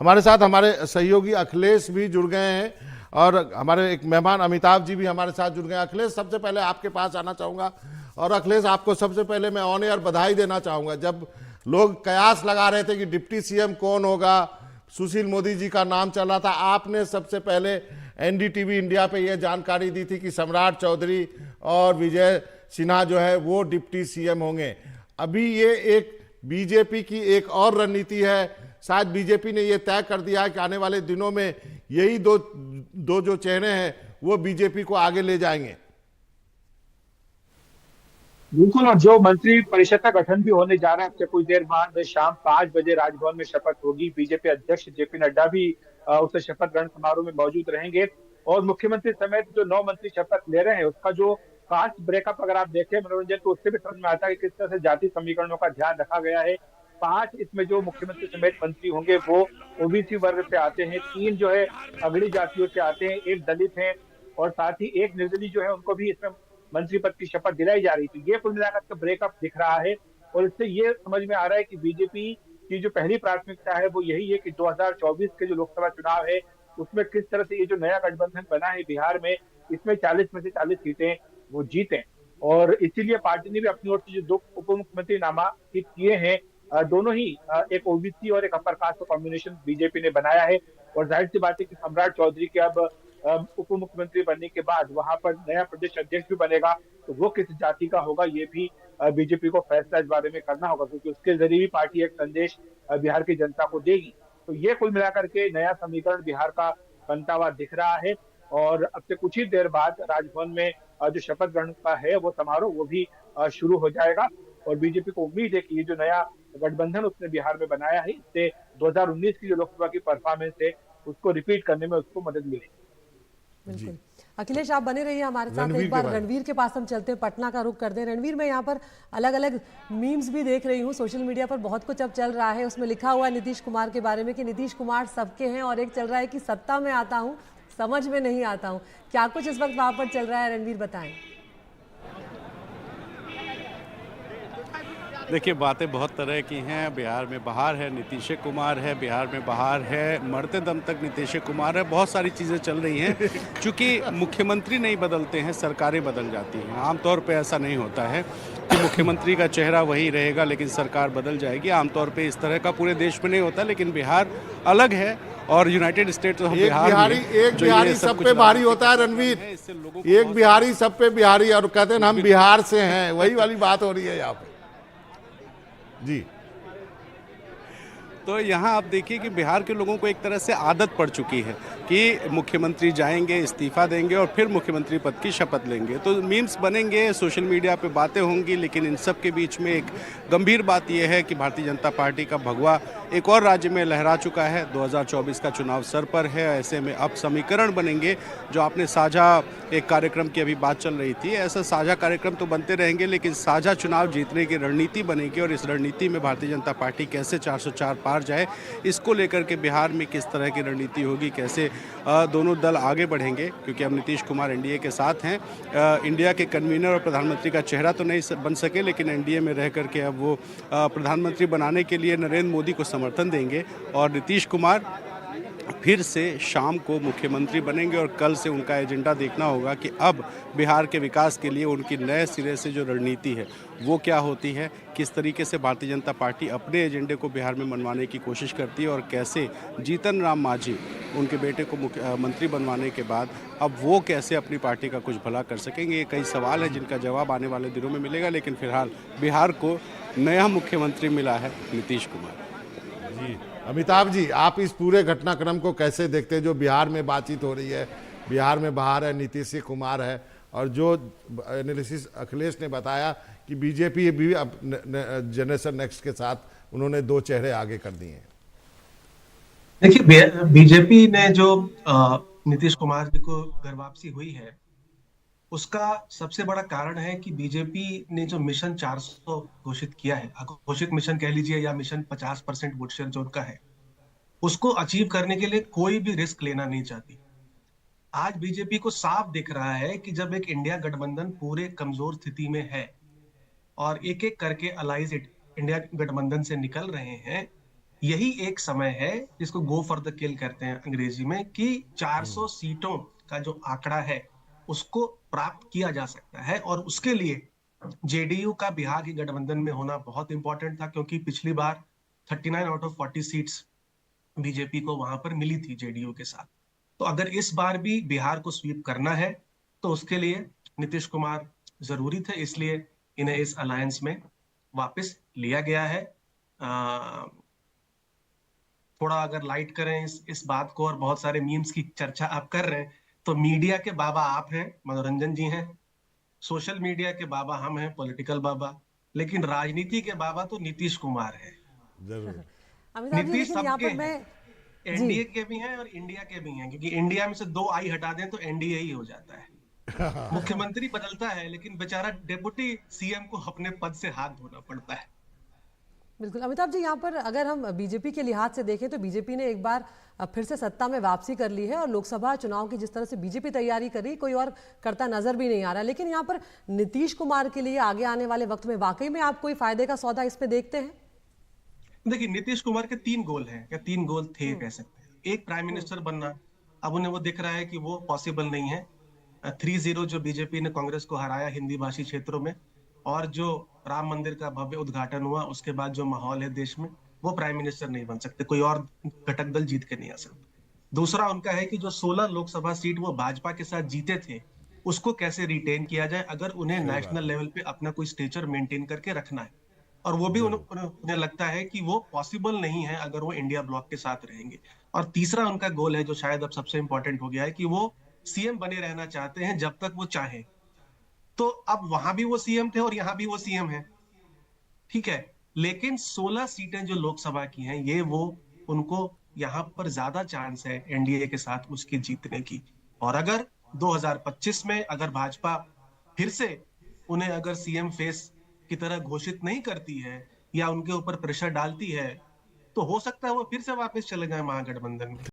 हमारे साथ हमारे सहयोगी अखिलेश भी जुड़ गए हैं और हमारे एक मेहमान अमिताभ जी भी हमारे साथ जुड़ गए हैं। अखिलेश, सबसे पहले आपके पास आना चाहूँगा और अखिलेश, आपको सबसे पहले मैं ऑन एयर बधाई देना चाहूँगा। जब लोग कयास लगा रहे थे कि डिप्टी सीएम कौन होगा, सुशील मोदी जी का नाम चल रहा था, आपने सबसे पहले एनडीटीवी इंडिया पे यह जानकारी दी थी कि सम्राट चौधरी और विजय सिन्हा जो है वो डिप्टी सीएम होंगे। अभी ये एक बीजेपी की एक और रणनीति है, शायद बीजेपी ने यह तय कर दिया है कि आने वाले दिनों में यही दो जो चेहरे हैं वो बीजेपी को आगे ले जाएंगे। बिल्कुल, और जो मंत्री परिषद का गठन भी होने जा रहा है, कुछ देर बाद शाम 5 बजे राजभवन में शपथ होगी। बीजेपी अध्यक्ष जेपी नड्डा भी उस शपथ ग्रहण समारोह में मौजूद रहेंगे और मुख्यमंत्री समेत जो 9 मंत्री शपथ ले रहे हैं उसका जो कास्ट ब्रेकअप अगर आप देखें मनोरंजन, तो उससे भी समझ में आता है कि किस तरह से जाति समीकरणों का ध्यान रखा गया है। 5 इसमें जो मुख्यमंत्री समेत मंत्री होंगे वो ओबीसी वर्ग से आते हैं, 3 जो है अगड़ी जातियों से आते हैं, 1 दलित है और साथ ही 1 निर्दलीय जो है उनको भी इसमें मंत्री पद की शपथ दिलाई जा रही थी। ये कुल मिलाकर का ब्रेकअप दिख रहा है और इससे ये समझ में आ रहा है कि बीजेपी की जो पहली प्राथमिकता है वो यही है कि 2024 के जो लोकसभा चुनाव है उसमें किस तरह से ये जो नया गठबंधन बना है बिहार में, इसमें 40 में से 40 सीटें वो जीतें। और इसीलिए पार्टी ने भी अपनी ओर से जो 2 उप मुख्यमंत्री नामांकित किए हैं, दोनों ही एक ओबीसी और एक अपर कास्ट का कॉम्बिनेशन बीजेपी ने बनाया है। और जाहिर सी बात है कि सम्राट चौधरी के अब उप मुख्यमंत्री बनने के बाद वहां पर नया प्रदेश अध्यक्ष भी बनेगा, तो वो किस जाति का होगा ये भी बीजेपी को फैसला इस बारे में करना होगा, क्योंकि उसके जरिए भी पार्टी एक संदेश बिहार की जनता को देगी। तो ये कुल मिलाकर के नया समीकरण बिहार का बनता हुआ दिख रहा है। और अब से कुछ ही देर बाद राजभवन में जो शपथ ग्रहण का है वो समारोह वो भी शुरू हो जाएगा। और बीजेपी को उम्मीद है कि ये जो नया गठबंधन उसने बिहार में बनाया है इससे 2019 की जो लोकसभा की परफॉर्मेंस है उसको रिपीट करने में उसको मदद मिलेगी। बिल्कुल। अखिलेश, आप बने रहिए हमारे साथ। एक बार रणवीर के पास हम चलते हैं, पटना का रुख करते हैं। रणवीर, मैं यहाँ पर अलग अलग मीम्स भी देख रही हूँ, सोशल मीडिया पर बहुत कुछ अब चल रहा है। उसमें लिखा हुआ है नीतीश कुमार के बारे में कि नीतीश कुमार सबके हैं, और एक चल रहा है कि सत्ता में आता हूँ समझ में नहीं आता हूँ। क्या कुछ इस वक्त वहां पर चल रहा है, रणवीर बताएं। देखिए, बातें बहुत तरह की हैं। बिहार में बहार है, नीतीश कुमार है, बिहार में बहार है, मरते दम तक नीतीश कुमार है, बहुत सारी चीज़ें चल रही हैं। चूँकि मुख्यमंत्री नहीं बदलते हैं, सरकारें बदल जाती हैं। आमतौर पे ऐसा नहीं होता है कि मुख्यमंत्री का चेहरा वही रहेगा लेकिन सरकार बदल जाएगी। आमतौर पे इस तरह का पूरे देश में नहीं होता, लेकिन बिहार अलग है और यूनाइटेड स्टेट्स ऑफ बिहार एक बिहारी सब पे भारी होता है रणवीर, एक बिहारी सब पे बिहारी, और कहते हैं हम बिहार से हैं, वही वाली बात हो रही है यहाँ पे जी। तो यहाँ आप देखिए कि बिहार के लोगों को एक तरह से आदत पड़ चुकी है कि मुख्यमंत्री जाएंगे, इस्तीफा देंगे और फिर मुख्यमंत्री पद की शपथ लेंगे। तो मीम्स बनेंगे, सोशल मीडिया पे बातें होंगी, लेकिन इन सब के बीच में एक गंभीर बात यह है कि भारतीय जनता पार्टी का भगवा एक और राज्य में लहरा चुका है। 2024 का चुनाव सर पर है। ऐसे में अब समीकरण बनेंगे। जो आपने साझा एक कार्यक्रम की अभी बात चल रही थी, ऐसा साझा कार्यक्रम तो बनते रहेंगे, लेकिन साझा चुनाव जीतने की रणनीति बनेगी और इस रणनीति में भारतीय जनता पार्टी कैसे 404 पार जाए, इसको लेकर के बिहार में किस तरह की रणनीति होगी, कैसे दोनों दल आगे बढ़ेंगे। क्योंकि अब नीतीश कुमार एनडीए के साथ हैं, इंडिया के कन्वीनर और प्रधानमंत्री का चेहरा तो नहीं बन सके, लेकिन एनडीए में रह करके अब वो प्रधानमंत्री बनाने के लिए नरेंद्र मोदी को समर्थन देंगे और नीतीश कुमार फिर से शाम को मुख्यमंत्री बनेंगे। और कल से उनका एजेंडा देखना होगा कि अब बिहार के विकास के लिए उनकी नए सिरे से जो रणनीति है वो क्या होती है, किस तरीके से भारतीय जनता पार्टी अपने एजेंडे को बिहार में मनवाने की कोशिश करती है और कैसे जीतन राम मांझी उनके बेटे को मंत्री बनवाने के बाद अब वो कैसे अपनी पार्टी का कुछ भला कर सकेंगे। ये कई सवाल हैं जिनका जवाब आने वाले दिनों में मिलेगा, लेकिन फिलहाल बिहार को नया मुख्यमंत्री मिला है नीतीश कुमार जी। अमिताभ जी, आप इस पूरे घटनाक्रम को कैसे देखते हैं? जो बिहार में बातचीत हो रही है, बिहार में बहार है, नीतीश कुमार है, और जो एनालिसिस अखिलेश ने बताया कि बीजेपी भी अब जनरेशन नेक्स्ट के साथ उन्होंने 2 चेहरे आगे कर दिए हैं। देखिए, बीजेपी ने जो नीतीश कुमार जी को घर वापसी हुई है उसका सबसे बड़ा कारण है कि बीजेपी ने जो मिशन 400 घोषित किया है, घोषित मिशन कह लीजिए या मिशन 50% वोट शेयर जो उनका है, उसको अचीव करने के लिए कोई भी रिस्क लेना नहीं चाहती। आज बीजेपी को साफ दिख रहा है कि जब एक इंडिया गठबंधन पूरे कमजोर स्थिति में है और एक एक करके अलाइज इंडिया गठबंधन से निकल रहे हैं, यही एक समय है जिसको गो फॉर द किल कहते हैं अंग्रेजी में, कि 400 सीटों का जो आंकड़ा है उसको प्राप्त किया जा सकता है। और उसके लिए जेडीयू का बिहार की गठबंधन में होना बहुत इंपॉर्टेंट था, क्योंकि पिछली बार 39 आउट ऑफ 40 सीट्स बीजेपी को वहां पर मिली थी जेडीयू के साथ। तो अगर इस बार भी बिहार को स्वीप करना है तो उसके लिए नीतीश कुमार जरूरी थे, इसलिए इन्हें इस अलायंस में वापस लिया गया है। थोड़ा अगर लाइट करें इस बात को, और बहुत सारे मीम्स की चर्चा आप कर रहे हैं, तो मीडिया के बाबा आप हैं, मनोरंजन जी हैं, सोशल मीडिया के बाबा हम हैं, पॉलिटिकल बाबा, लेकिन राजनीति के बाबा तो नीतीश कुमार है। जरूर। अमिताभ जी, नीतीश लेकिन यहाँ सबके पर मैं हैं, एनडीए के भी हैं और इंडिया के भी हैं, क्योंकि इंडिया में से 2 आई हटा दें तो एनडीए ही हो जाता है। मुख्यमंत्री बदलता है लेकिन बेचारा डेप्यूटी सीएम को अपने पद से हाथ धोना पड़ता है। बिल्कुल अमिताभ जी, यहाँ पर अगर हम बीजेपी के लिहाज से देखें तो बीजेपी ने एक बार फिर से सत्ता में वापसी कर ली है और लोकसभा चुनाव की जिस तरह से बीजेपी तैयारी कर रही, कोई और करता नजर भी नहीं आ रहा। लेकिन यहाँ पर नीतीश कुमार के लिए आगे आने वाले वक्त में वाकई में आप कोई फायदे का सौदा इसमें देखते हैं? देखिए, नीतीश कुमार के 3 गोल हैं, या 3 गोल थे कह सकते हैं। एक, प्राइम मिनिस्टर बनना। अब उन्हें वो दिख रहा है कि वो पॉसिबल नहीं है। 3-0 जो बीजेपी ने कांग्रेस को हराया हिंदी भाषी क्षेत्रों में, और जो राम मंदिर का भव्य उद्घाटन हुआ, उसके बाद जो माहौल है देश में, वो प्राइम मिनिस्टर नहीं बन सकते, कोई और घटक दल जीत के नहीं आ सकते। दूसरा उनका है कि जो 16 लोकसभा सीट वो भाजपा के साथ जीते थे, उसको कैसे रिटेन किया जाए, अगर उन्हें सही बात नेशनल लेवल पे अपना कोई स्टेचर मेंटेन करके रखना है। और वो भी उन्हें लगता है कि वो पॉसिबल नहीं है अगर वो इंडिया ब्लॉक के साथ रहेंगे। और तीसरा उनका गोल है, जो शायद अब सबसे इंपॉर्टेंट हो गया है, कि वो सीएम बने रहना चाहते हैं जब तक वो चाहे। तो अब वहां भी वो सीएम थे और यहाँ भी वो सीएम है, ठीक है, लेकिन 16 सीटें जो लोकसभा की हैं, ये वो उनको यहाँ पर ज्यादा चांस है एनडीए के साथ उसके जीतने की। और अगर 2025 में अगर भाजपा फिर से उन्हें अगर सीएम फेस की तरह घोषित नहीं करती है या उनके ऊपर प्रेशर डालती है, तो हो सकता है वो फिर से वापस चले जाए महागठबंधन में।